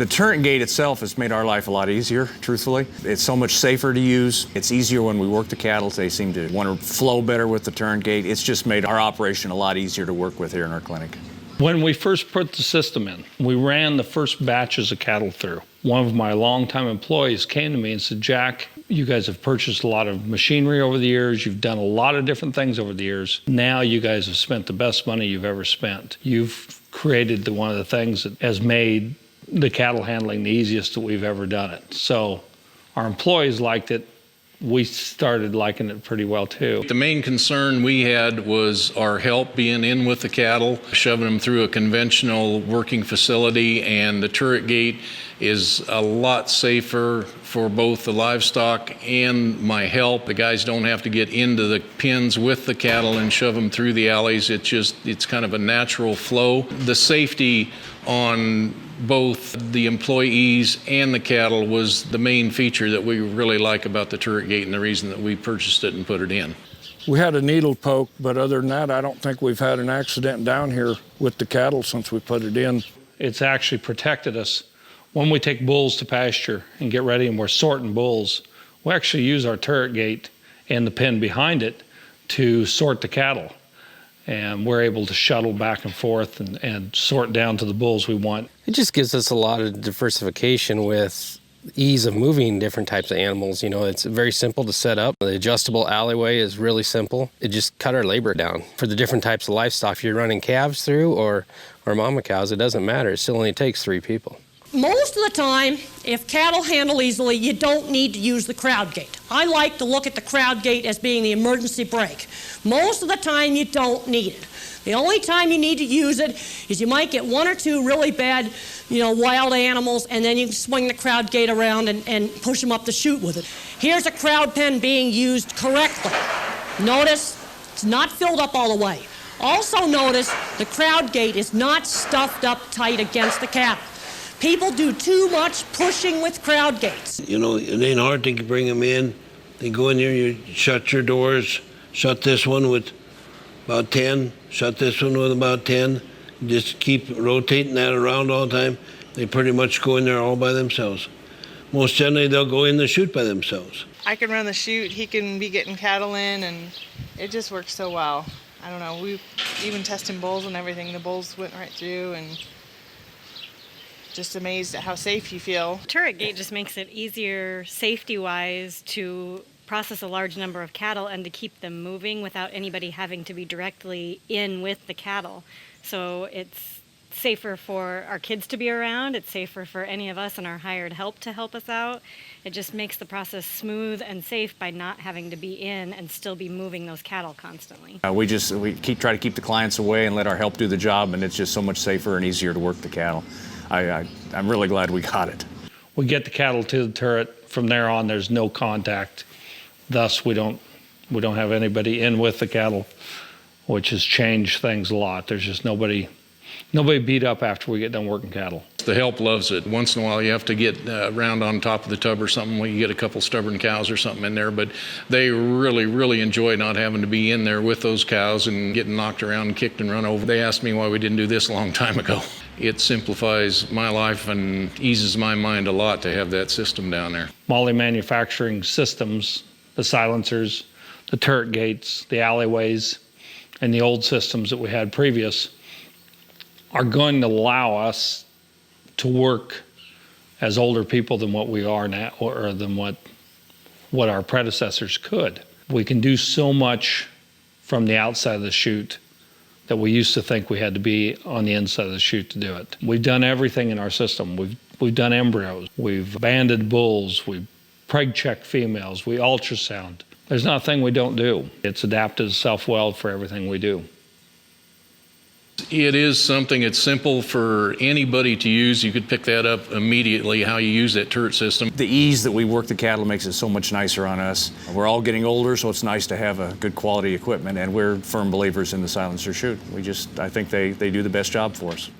The turret gate itself has made our life a lot easier, truthfully. It's so much safer to use. It's easier when we work the cattle. They seem to want to flow better with the turret gate. It's just made our operation a lot easier to work with here in our clinic. When we first put the system in, we ran the first batches of cattle through. One of my longtime employees came to me and said, "Jack, you guys have purchased a lot of machinery over the years. You've done a lot of different things over the years. Now you guys have spent the best money you've ever spent. You've created one of the things that has made the cattle handling the easiest that we've ever done it." So our employees liked it. We started liking it pretty well too. The main concern we had was our help being in with the cattle, shoving them through a conventional working facility, and the turret gate is a lot safer for both the livestock and my help. The guys don't have to get into the pens with the cattle and shove them through the alleys. It's kind of a natural flow. The safety on both the employees and the cattle was the main feature that we really like about the turret gate and the reason that we purchased it and put it in. We had a needle poke, but other than that, I don't think we've had an accident down here with the cattle since we put it in. It's actually protected us. When we take bulls to pasture and get ready and we're sorting bulls, we actually use our turret gate and the pen behind it to sort the cattle. And we're able to shuttle back and forth and sort down to the bulls we want. It just gives us a lot of diversification with ease of moving different types of animals. You know, it's very simple to set up. The adjustable alleyway is really simple. It just cut our labor down. For the different types of livestock, if you're running calves through or mama cows, it doesn't matter. It still only takes 3 people. Most of the time, if cattle handle easily, you don't need to use the crowd gate. I like to look at the crowd gate as being the emergency brake. Most of the time, you don't need it. The only time you need to use it is you might get 1 or 2 really bad, wild animals, and then you can swing the crowd gate around and push them up the chute with it. Here's a crowd pen being used correctly. Notice it's not filled up all the way. Also notice the crowd gate is not stuffed up tight against the cattle. People do too much pushing with crowd gates. It ain't hard to bring them in. They go in there, you shut your doors, shut this one with about 10, shut this one with about 10. Just keep rotating that around all the time. They pretty much go in there all by themselves. Most generally, they'll go in the chute by themselves. I can run the chute, he can be getting cattle in, and it just works so well. I don't know, we even testing bulls and everything. The bulls went right through, and just amazed at how safe you feel. Turret gate just makes it easier safety-wise to process a large number of cattle and to keep them moving without anybody having to be directly in with the cattle. So it's safer for our kids to be around, it's safer for any of us and our hired help to help us out. It just makes the process smooth and safe by not having to be in and still be moving those cattle constantly. We try to keep the clients away and let our help do the job, and it's just so much safer and easier to work the cattle. I'm really glad we got it. We get the cattle to the turret. From there on, there's no contact. Thus, we don't have anybody in with the cattle, which has changed things a lot. There's just nobody beat up after we get done working cattle. The help loves it. Once in a while you have to get around on top of the tub or something when you get a couple stubborn cows or something in there, but they really, really enjoy not having to be in there with those cows and getting knocked around and kicked and run over. They asked me why we didn't do this a long time ago. It simplifies my life and eases my mind a lot to have that system down there. Moly manufacturing systems, the silencers, the turret gates, the alleyways, and the old systems that we had previous are going to allow us to work as older people than what we are now, or than what our predecessors could. We can do so much from the outside of the chute that we used to think we had to be on the inside of the chute to do it. We've done everything in our system. We've done embryos, we've banded bulls, we've preg checked females, we ultrasound. There's not a thing we don't do. It's adapted to self-weld for everything we do. It is something, it's simple for anybody to use. You could pick that up immediately, how you use that turret system. The ease that we work the cattle makes it so much nicer on us. We're all getting older, so it's nice to have a good quality equipment, and we're firm believers in the silencer chute. I think they do the best job for us.